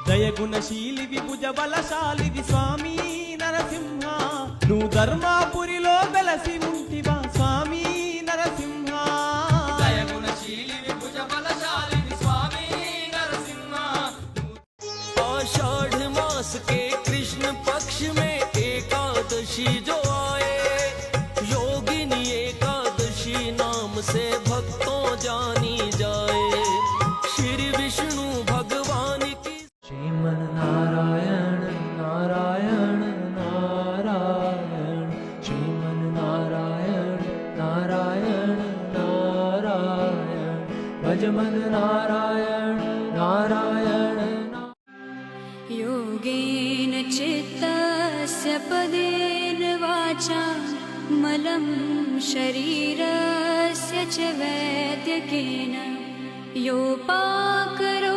जय गुणशीलि विभुज बलशालिदि स्वामी नरसिंह नु धर्मापुरिलो वेलसि उंटिवा स्वामी नरसिंह जय गुणशीलि विभुज बलशालिदि स्वामी नरसिंह आषाढ़ मास के कृष्ण पक्ष में एकादशी जो आए योगिनी एकादशी नाम से भक्तों जानी जाए श्री विष्णु भगवान की श्रीमन नारायण नारायण नारायण श्रीमन नारायण नारायण नारायण भजमन नारायण नारायण योगेन चित्तस्य पदेन वाचा मलं शरीरस्य च वैद्यकेन योपाकरो